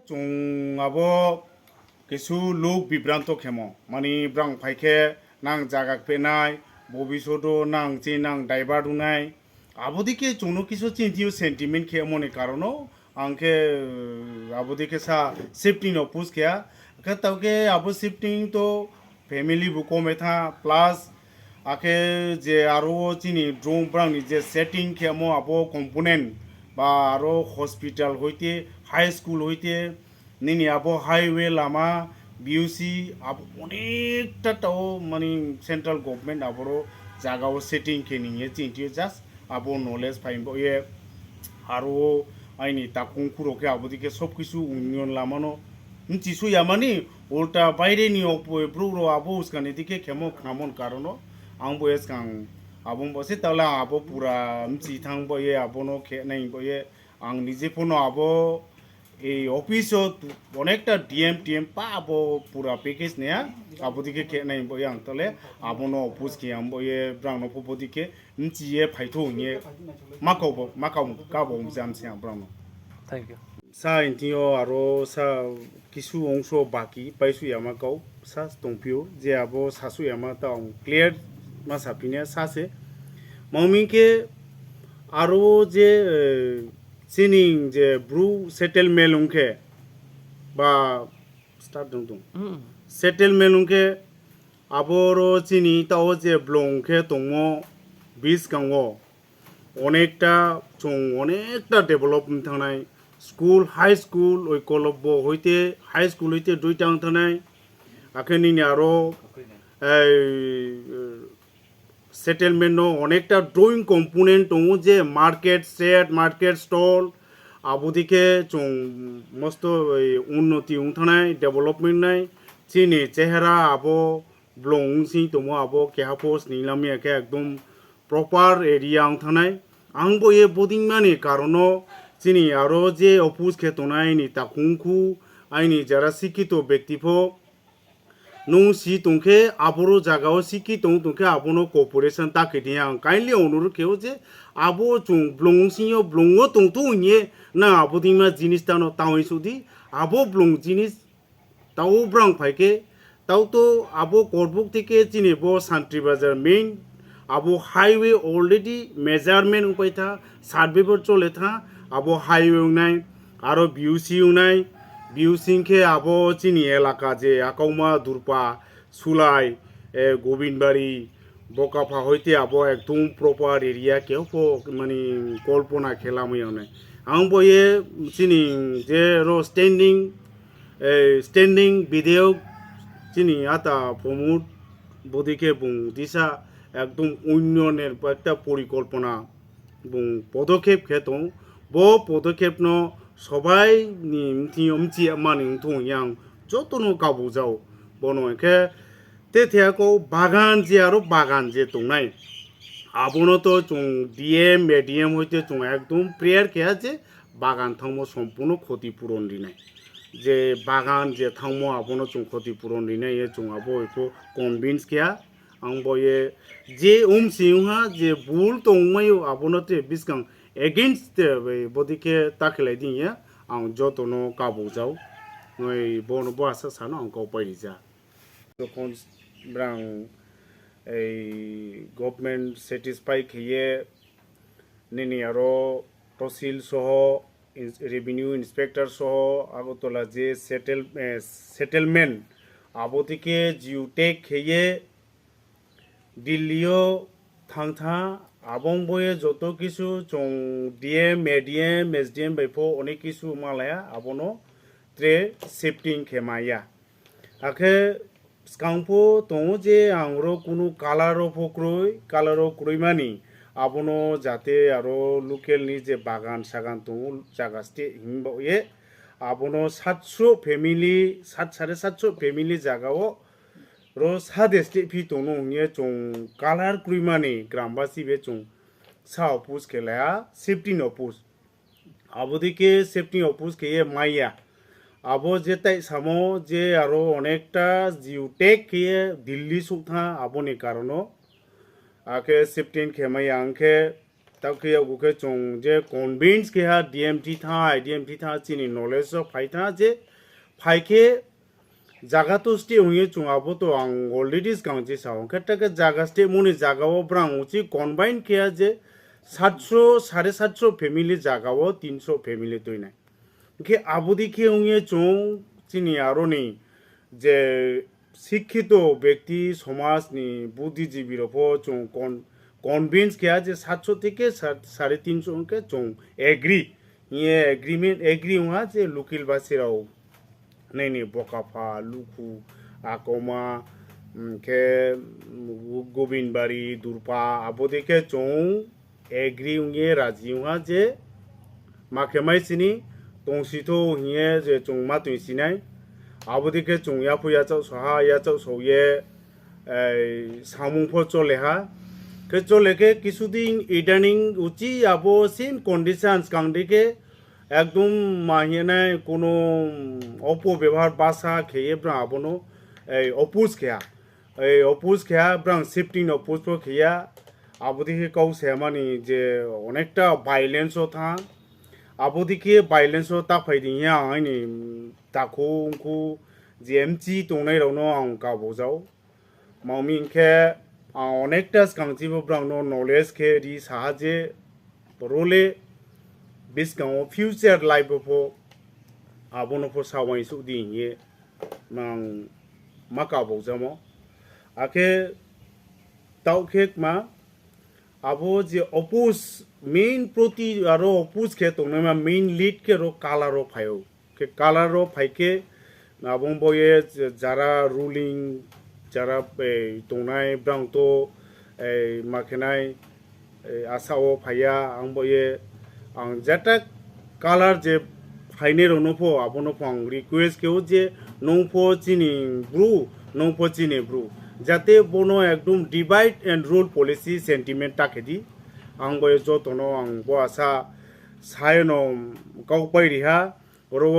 जों आबो किसु लोक बिभ्रांत खेमो माने ब्रां फाइखे नां जागा पेनाय भबिष्यतो नां जे नां दायबा दुनाय आबोदिके जोंनो किसु चिंतियो सेंटिमेंट खेमोनि कारणो आंखे आबोदिके सा सेफ्टी नो पुस किया के तवके आबो शिफ्टिंग तो फैमिली बुको में था प्लस आखे जे आरो चिनी ड्रोन ब्रांनि जे सेटिंग खेमो आबो कम्पोनेंट बा आरो हॉस्पिटल होइते हाई स्कूल होइते निनी आबो हाईवे लामा बिउसी आबो अनेकटा ताओ माने सेंट्रल गवर्नमेंट आबो जागाव सेटिंग खेनिए चिंतियो जास्ट आबो नॉलेज फाइनबो ये आरो आइनि ताकुं कुरोके आबोदिके सब किसु उन्नयन लामानो मिथिसु यामानि उल्टा बायरेनि ब्रुरो आबो उसकानि दिके खेमो खामन कारणो आंबो एसकां आबो बसे ताला आबो पूरा मिथि थांबो ये आबोनो खे नाइबो ये आं निजे फोनो आबो এই অফিসত অনেকটা ডিএম টিএম পা আবো পুরা প্যাকেজ নেয়া আবদিকে কে নাই বই আং তলে আবনো অফিস কি আম বই ব্রাউন অফবদিকে নিয়ে ফাইতো নিয়ে Macau গাবো জামসে um brown thank you সা ইন্টিও আরো সা কিছু অংশ বাকি পাইছু ইয়ামাকাও সা টংপিও যে আবো সাসু ইয়ামা তাও ক্লিয়ার মা সাপিনে সাসে মাউমিকে আরো যে Sining je Bru'S settlement lungke ba start dong settlement lungke aboro chini tao je blongke tongo bis kango onekta chung onekta development thangnai school high school oi kolobbo hoite high school hoite duita thangnai akheni ni aro settlement অনেকটা drawing component দङ যে market set market stall আবদিকে जों মস্ত উন্নতি উঠানাय डेभेलपमेंट नाय চিনি চেহারা আবো ব্লং C দङ আবো কেহাপোস নিলামিয়াকে একদম প্রপার এরিয়া উঠানাय আংবো এ বদিং মানে কারণ চিনি আরো যে অপুস খেতনায় নি তাকুংকু আইনি যারা শিক্ষিত ব্যক্তিফো নুং সি তংখে আবরো জাগাও সিকি তংখে আবনো কোঅপারেশন তাকে দিয়ে আং কাইন্ডলি অনুরোধ কেউ যে আবো চুং ব্লং সিও ব্লংও তংতো নিয়ে না আবো দিমা জিনিস তানো তাওই সুদি আবো ব্লং জিনিস তাও ব্রাং ফাইকে তাও তো আবো করবুক থেকে চিনিব শান্তি বাজার মেইন আবো হাইওয়ে অলরেডি মেজারমেন্ট উপায় থা সার্ভেবর চলে থা আবো হাইওয়ে নাই আরো বিউসি নাই বিউসিংকে আবো চিনি এলাকা যে আকাউমা দুরপা সুলাই গোবিন্দবাড়ি বকাফা হইতে আবো একদম প্রপার এরিয়া কেউ মানে কল্পনা খেলামইনে আং বয়ে চিনি যে রো স্ট্যান্ডিং বিধেয়ক চিনি আতা প্রমোদ বদিকে বুং দিশা একদম উন্নয়নের একটা পরিকল্পনা বুং পদক্ষেপ খেতং ব পদক্ষেপ ন সবাই নিয়মটি মানে উঠোং যতনো গাবো যাও বনকে তেথেয়াকো বাগান যে আরো বাগান যে দंनाय আবনো তো जों ডিএম এডিএম হইতে जों একদম প্রেয়ার কে আছে বাগান থামো সম্পূর্ণ ক্ষতিপূরণ দিনাই যে বাগান যে থামো আবনো जों ক্ষতিপূরণ দিনাই এ जों আবো একো কনভিন্স কিয়া আং বয়ে যে সিংহা যে ভুল দंमायो আবনোতে বিসকাং against বদিকে তাকলাই দিয়ে আং যতনো কাবো যাও নই বন বাসা সানো আং কপাই যা যখন ব্রাং এই গভর্নমেন্ট স্যাটিসফাই খেয়ে নিনি আরো তহসিল সহ রেভিনিউ ইন্সপেক্টর সহ আগরতলা যে সেটেলমেন্ট আবদিকে জিউটেক খেয়ে দিল্লিও থাংথা আবং বয়ে যত কিছু जों ডিএম এডিএম এসডিএম বাইফো অনেক কিছু মালায়া আবনো ট্রে সেফটিং খেমায়া আখে স্কাংপো দङ যে আংরো কোনো কালারও ক্রইমানি আবনো যাতে আরো লোকেলনি যে বাগান সাগান দङ জাগাস্তে হিমবয়ে আবনো 700 ফ্যামিলি 750 ফ্যামিলি জাগাও रो सादेस्टे फी तोनो ये जों कालार क्रुइमानी ग्रामबासी बे जों सा अपुस खेलाया सेफ्टी अपुस आबोदिके सेफ्टी अपुस के ये माइया आबो जेताई सामो जे आरो अनेकटा जिउटेक के दिल्ली सुथा आबोनि कारणो आके सेफ्टी खेमाया आंखे tao kia gu ke chong je convince ke ha DMT tha chini knowledge of phaitha je phaike jaga to stay hunye chung abo to ang already skang je sa khata ke jaga stay muni jaga o brang uchi combine ke je 700 750 family jaga o 300 family toina ke abodi ke hunye chung chini aro ni যে শিক্ষিত ব্যক্তি সমাজ নি বুদ্ধিজীবীর ওপর চং convince কে আছে 700 থেকে 350 কে চং এগ্রি ইয়ে এগ্রি হুয়া যে লুকিল বাসিরাও নেনি বকাফা লুকু আকমা কে গোবিনবাড়ি দুরপা আবদিকে চং এগ্রি হুয়ে রাজি হুয়া যে মাকে মাইসিনি তংসিতো হিয়ে যে চং মা তুই সিনাই 아버지께 종야부야 저 사하야 저 소예 사문포 쫄레하 그 쫄레게 기수딘 이다닝 우치 아보 신 컨디션스 강디게 একদম মাহিনে কোনো অপব্যবহার বাসা খেয়ে ব্রা আবনো এই অপুজ খেয়া ব্রাং শিফটিং অপুজ খেয়া আবদিকে কাউ সেমানি যে অনেকটা ভাইলেন্সও থা আবদিকে ভাইলেন্সও তা ফাইদিয়া আইনি তাকো উনকু জিএমজি দंनाय रावनो आं गावबाव मावमिनखे अनेकटा स्कांजिबो ब्रांनो नॉलेज के रि साहाजे रोले बिस्कांव फ्यूचर लाइफ फो आबोनो फो सावाई सुदि ये मां माकाबाव जामो आखे तावखे मा आबो जे अपोज मेन प्रति आरो अपोज के दंनाय मा मेन लीड के रो कालारो फायो के कालारो फाइके आबों बये जारा रुलिंग जारा दंनाय ब्रांतो माखेनाय आसाओ फाया आं बये आं जाता कालार जे फाइने रोनोफो आबोनोफो आं रिक्वेस्ट केउ जे नोंफो चिनि ब्रु जाते बोनो एकदम divide and rule policy sentiment ताकेदि आं बये जतनो आं बो आसा सायनो गावपायरिहा रो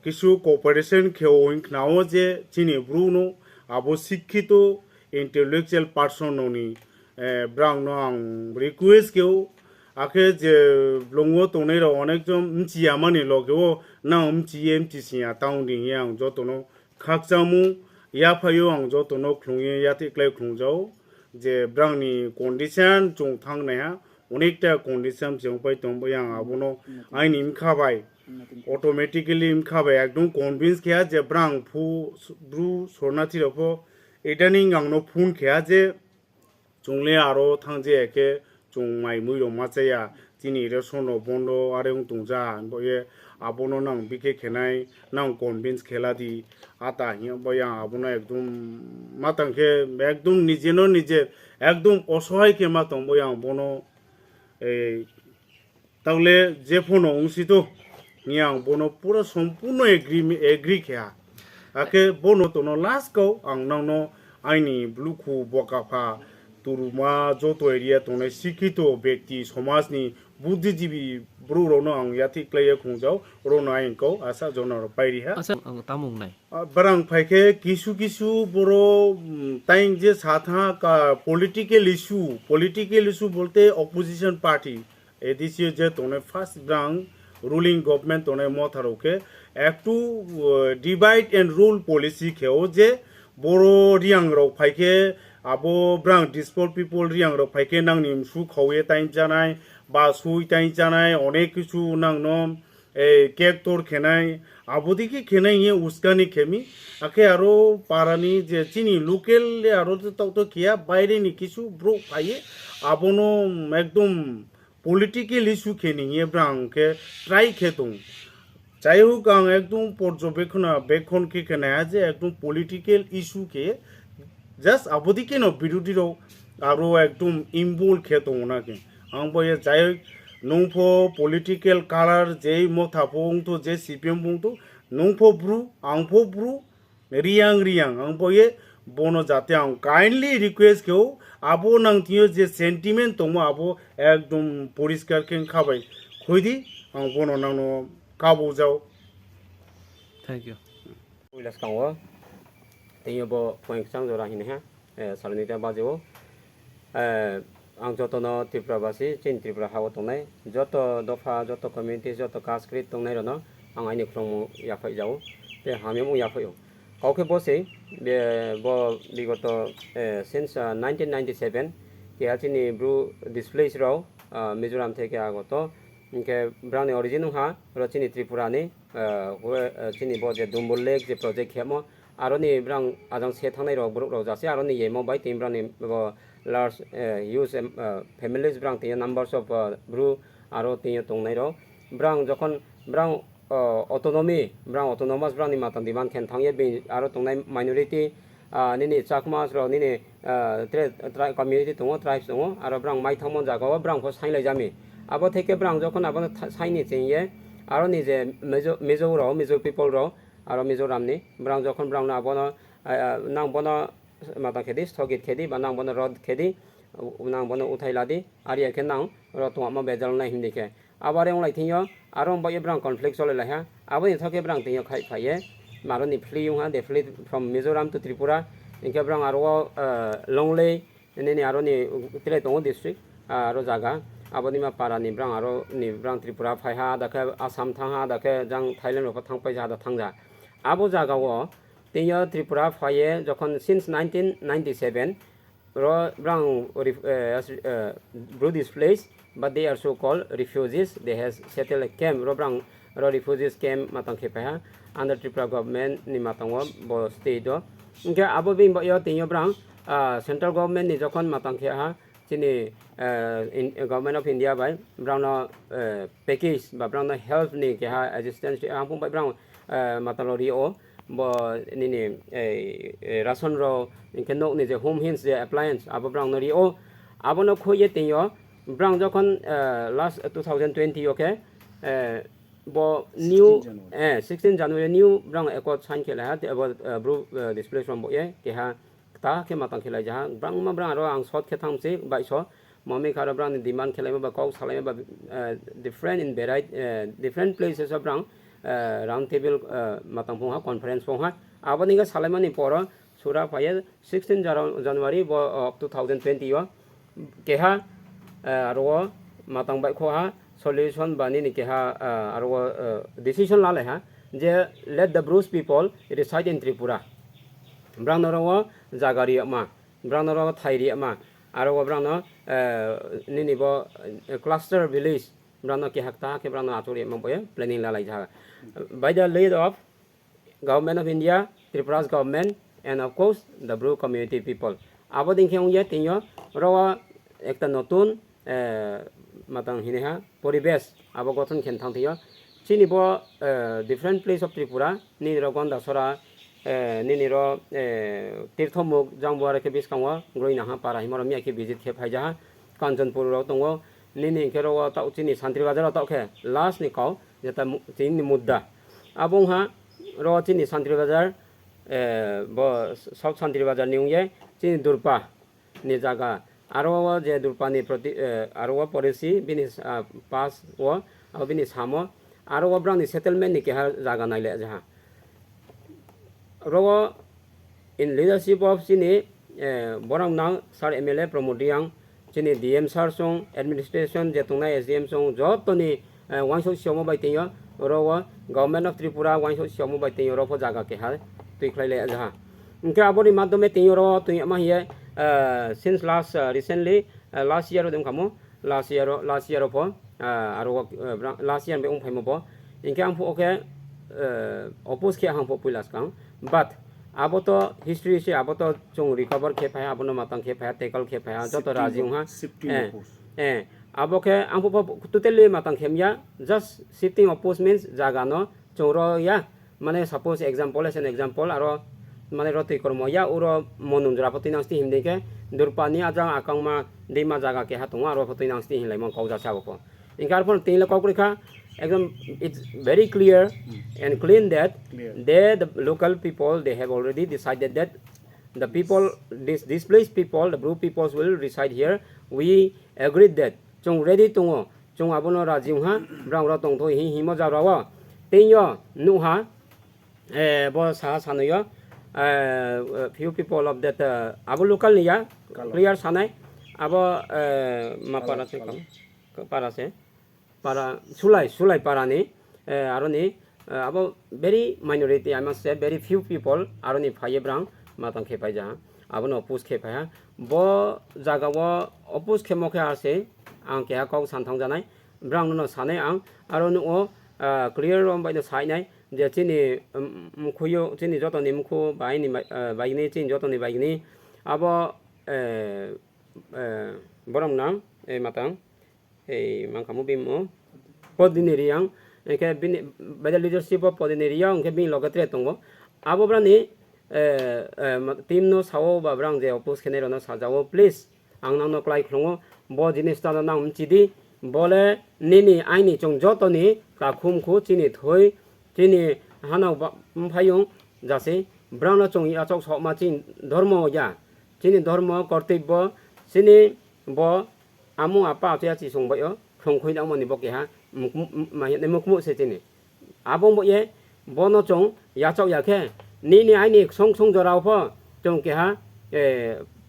किसु कोऑपरेशन खेओइन खनाओ जे चिनि ब्रुनो आबो शिक्षित इंटेलेक्चुअल पर्सन नोनी ब्रांनो आं रिक्वेस्ट केउ आखे जे ब्लंगो तोनै रो अनेक जम मिचिया माने लगेओ ना मिचिसिया टाउन दिहि आं जतनो खाकजामु या फायो आं जतनो खुंगे याते क्लाय खुंजाओ जे ब्रांनि कंडिशन जों थांनाया अनेकटा कंडिशन जों पाय तंबो आं आबोनो आइनि खाबाय ऑटोमेटिकली खाबाय एकदम कन्विंस खेया जे ब्रां फु ब्रु सरनाथि रफो एदानिं आंनो फुन खेया जे जोंले आरो थांजे एके जों माइ मुइरो माचाया दिनि रे सोनो बन्द आरो तुंजा बये आबोनो नां बिके खेनाय नां कन्विंस खेलादि आता हिया बया आबोनो एकदम मातांखे एकदम निजेनो निजे एकदम असहाय के मातंग बया बनो तावले जे फोनो उंसितो निया बोनो पूरा संपूर्ण एग्री खेया आके बोनो तोनो लास्ट को आं नांनो आइनि ब्लुखु बकाफा तुरुमा जतो एरिया तोने शिक्षित व्यक्ति समाजनि बुद्धिजीवी ब्रुरोनो आं याति क्लाय खुंजाव रोनो आइनखौ आसा जनर पाइरिहा आसा आं तामुंनाय बरां फाइखे किसु बरो टाइम जे साथा का पॉलिटिकल इशू बोलते ऑपोजिशन पार्टी एदिसियो जे तोने फर्स्ट ब्रां रूलिंग गवर्नमेंट तोने मथारोके एकटू डिवाइड एंड रूल पॉलिसी खेओ जे बरो रियांग रो फाइखे आबो ब्रां डिस्पोल पीपल रियांग रो फाइखे नांनि सु खौये टाइम जानाय बा सुई टाइम जानाय अनेक किसु नांनो केक तोर खेनाय आबोदिके खेनाय ये उस्कानि खेमी आखे आरो पारानि जे चिनि लोकल आरो तो किया बाइरे नि किसु ब्रो फाइये आबोनो एकदम पॉलिटिकल इशू खेनिए ब्रां के ट्राई खेतों चाहे हो गांग एकदम पर्यवेक्षण के खेनाया जे एकदम पॉलिटिकल इशू के जस्ट आबोदी के नो बिरुदी रो आरो एकदम इम्बोल खेतों ना के आं बये चाहे नोंफो पॉलिटिकल कालार जे मोथा पोंग तो जे सीपीएम पोंग तो नोंफो ब्रु आंफो ब्रु रियांग आं बये बोनो जाते आं काइंडली रिक्वेस्ट केउ आबो नांतियो जे सेंटिमेंट दङ आबो एकदम परिष्कार के खाबाय खयदि आं बोनो नांनो काबो जाव थैंक यू उइलास कांगो तेयो बो पॉइंट सांग जरा हिने हा सालनिता बाजेओ ang joto no Tripura basi chin Tripura hawo tongnai joto dofa joto community joto caste creed tongnai rono ang aini krong yaphai jau te hami mu yaphai kauke bose be bo bigoto since 1997 ke achini Bru'S displays raw Mizoram theke agoto inke browni origin ha rochini Tripura ni chini bo je Dumbul Lake je project khemo aroni brang ajang se thangnai rok group rok jase aroni yemo bai team brani bo large use families brang te numbers of Bru'S aro te tongnai ro brang jokon brang autonomy brang autonomous brang ni matan diman khen thangye be aro tongnai minority nini chakmas ro nini tribe community tongo tribes tongo aro brang mai thangmon jaga brang pho sainlai jami abo theke brang jokon abon saini chengye aro ni je Mizo people ro aro Mizoram ni brang jokon brang na abono nang bono mata khedi stogit khedi ba nang bono rod khedi nang bono uthai ladi ari ke nang ro to ma bejal na hindi ke abare onglai thiyo aro ba brang conflict sole la ha abo ni thoke brang thiyo khai phaye maro ni flee ha they flee from Mizoram to Tripura inke brang aro longley ni aro ni tile tongo district aro jaga aboni ma para ni brang aro ni brang Tripura Phaikha dakhe Assam thangha dakhe jang Thailand ro thangpai ja da thangja abo jaga wo tiyo Tripura Phaye jokon since 1997 ro brang Bru'S displaced but they are so called refugees they has settled a camp ro brang ro refugees camp matang khepa under Tripura government ni matang wo bo state do inke abo bing bo yo tiyo brang central government ni jokon matang khe ha chini government of India by brang no package ba brang no help ni ke ha assistance ang pung ba brang matalori o bo nini ration ro inke nok ni je home hints je appliance abo brang no ri o abo no khoye tiyo brang jokon last 2020 okay bo new 16 January new brang ekot sign khela ha about Bru'S display from bo ye ke ha ta ke matang khela ja brang ma brang ro ang shot khe thang se bai so mami khara brang demand khela ba kau salai ba different in variety different places of brang round table matang phung ha conference phung ha abani ga salamani poro sura phaye 16 January of 2020 yo ke ha aro matang bai kho ha solution bani ni ke ha aro decision la le ha je let the Bru'S people reside in Tripura brang no ro jagari ma brang no ro thairi ma aro brang no nini bo cluster village brang no ke hakta ke brang no aturi ma boy planning la lai ja by the lead of government of India Tripura's government and of course the Bru'S community people abo ding kheng ye tinyo ro ekta notun matang hine ha poribesh abo gothon khen thang thiyo chini bo different place of Tripura ni ro gonda sora nini ro tirthomuk jangbore ke biskangwa groina ha para himoro mi ke visit khe phaija Kanchanpur ro tongo nini ke ro ta chini Santri Bazar ta khe last ni kau jeta chini mudda abong ha ro chini Santri Bazar bo South Santri Bazar niungye chini Durpa ni jaga aro je Durpa ni proti aro policy binis pass wo binis hamo aro brang ni settlement ni ke ha jaga naile jaha ro in leadership of chini borang nang sar MLA promoting chini DM sar song administration je tungna SDM song job to ni wangso siomo bai tiyo ro government of Tripura wangso siomo bai tiyo ro pho jaga ke ha tui khlaile jaha inke abori madhyame tiyo ro tui ma hiye since recently last year dem kamo last year pho aro last year be ung phaimo po inke ang pho okay oppose ke hang pho puilas kang but aboto history se aboto chung recover ke phaya abono matang ke phaya tackle ke phaya joto rajiung ha aboke ang pho totally matang khemya just shifting oppose means jaga no choro ya mane suppose example as an example aro mane roti kormo ya uro monundra patinang sti himde ke durpani ajang akangma deima jaga ke hatunga aro patinang sti hilai mong kauja sabo po ingkar pon tingle kokrika ekdom it's very clear and clean that the local people they have already decided that the people displaced people the Bru'S peoples will reside here we agreed that chung ready tungo chung abono rajiung ha brang ro tong thoi hi mo ja rawa tinyo nu ha bo sa sanoyo few people of that abo local niya clear sanai abo ma para se kam para se para sulai para ni aroni abo very minority I must say very few people aroni phaye brang matang khepai ja abo no opus khepai ha bo jaga wo opus khemokhe ase ang ke kau santhang janai brang no sanai ang aroni o clear rom bai no sai nai je chini mukhuyo chini joto ni mukhu bai ni ni chin joto ni bai ni abo borom nam matang mangkamu bimo podineri yang ke bin beda leadership of podineri yang ke bin logatre tongo abo brani team no sawo ba brang je opus kenero no sajawo please ang nang no klai khrongo bo jinis ta nang chidi bole nini aini chong joto ni ka khum khu chini thoi chini hanau phayung jase brang no chong ya chok so ma chin dharma ya chini dharma kartibbo chini bo amu apa tia chi song bayo khong khoi dang mani boke ha ma ne mukmu se chini abong bo ye bo no chong ya chok ya khe ni ai ni song song jorao pho chong ke ha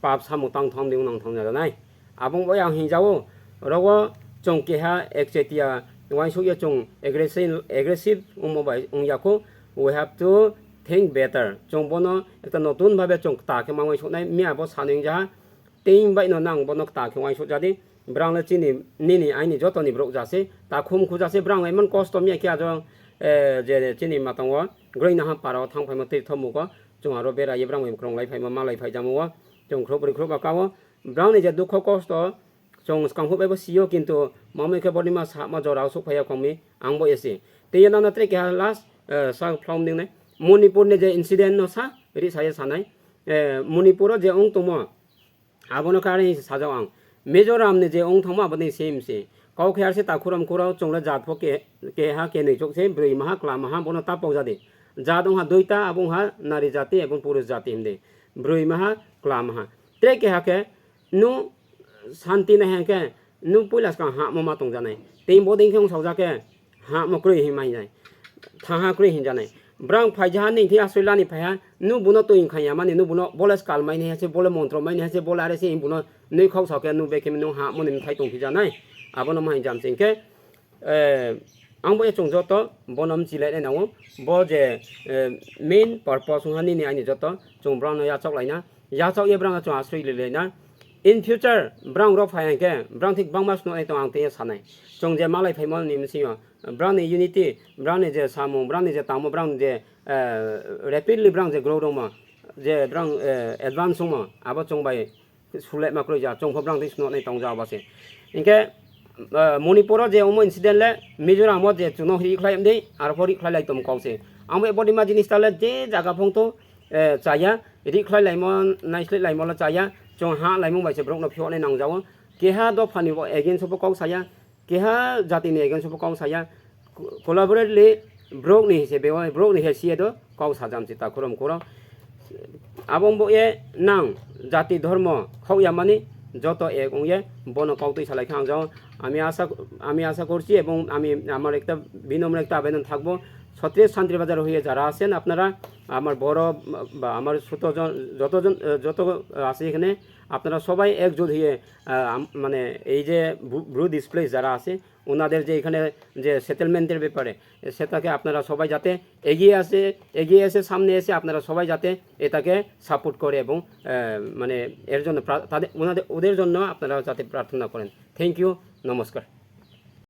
pap samu tang thong ding nang thong ja nai abong bo yang hin jawo rogo chong ke ha exetia wan su ye chong aggressive bai ya ko we have to think better chong bo no ekta notun bhabe chong ta ke mangoi su nai mi abo saning ja ting bai no nang bo no ta ke wan su jadi brang la chini nini ai ni joto ni brok jase ta khum khu jase brang ai man cost mi kya jong je chini matang wa groi na ha paro thang phai ma te thomu ko chung aro bera ye brang mai krong lai phai ma lai phai jamu wa chung khro ba ka wa brang ni je dukh cost chung skang hu be sio kintu mame ke body ma sa ma jorao su phai khong mi ang bo ese te yana na tre ke last sa from ding ne manipur ne je incident no sa ri sa ye sanai manipur je ong tomo abono kare sa jaw ang Mizoram ne je ong thoma bani same se kau khyar se ta khuram khurao chongla jat pho ke ha ke nei chok se brui maha kla maha bono ta pau jade jadong ha doita abong ha nari jati ebong purus jati hinde brui maha kla maha tre ke ha ke nu shanti na ha ke nu pulas ka ha mo ma tong janai teim boding khong sau ja ke ha mo krui hi mai nai tha ha krui hin janai brang phai ja ni thi asula ni phai ha nu buno to in khaya mani nu buno bolas kal mai ni ha se bole montro mai ni ha se bolare se in buno nei khau sau ke nu be ke nu ha mo ni thai tong thi janai abono mai jam sing ke ang bo chong joto bonam chile ne nawo bo je main purpose hani ni ani joto chong brang ya chok lai na ya chok ye brang chong asri le na in future brang ro phai ke brang thik bang mas no ai to ang te sanai chong je malai phai mol ni msi yo brang ni unity brang ni je samu brang ni je tamu brang je rapidly brang je grow ma je brang advance ma abo chong bai sule ma kro ja chong pho brang thik no nei tong ja ba se inke Manipur je omo incident le Mizoram je chuno hi khlai amde ar phori khlai lai tom kause ambe body ma jinis tale je jaga phong to chaya ri khlai lai mon nicely lai mon la chaya chong ha lai mong bai se brok no phyo ne nang jaw ke ha do phani bo again so kau saya ke ha jati ne again so kau saya collaboratively brok ni se be brok ni he sie do kau sajam chita khuram koro abong bo ye nang jati dharma khau ya mani যত এক way বন কৌতুই সালাই খাং যাও আমি আশা করছি এবং আমি আমার একটা বিনম্র একটা আবেদন থাকবো ছত্রিশ শান্তিবাজার হয়ে যারা আছেন আপনারা আমার বড় বা আমার ছোটজন যত আছে এখানে আপনারা সবাই একজোট হয়ে মানে এই যে ব্রু ডিসপ্লে যারা আছে ওনাদের যে এখানে যে সেটেলমেন্টের ব্যাপারে সেটাকে আপনারা সবাই যাতে এগিয়ে এসে সামনে এসে আপনারা সবাই যাতে এটাকে সাপোর্ট করে এবং মানে এর জন্য ওদের জন্য আপনারা যাতে প্রার্থনা করেন থ্যাংক ইউ নমস্কার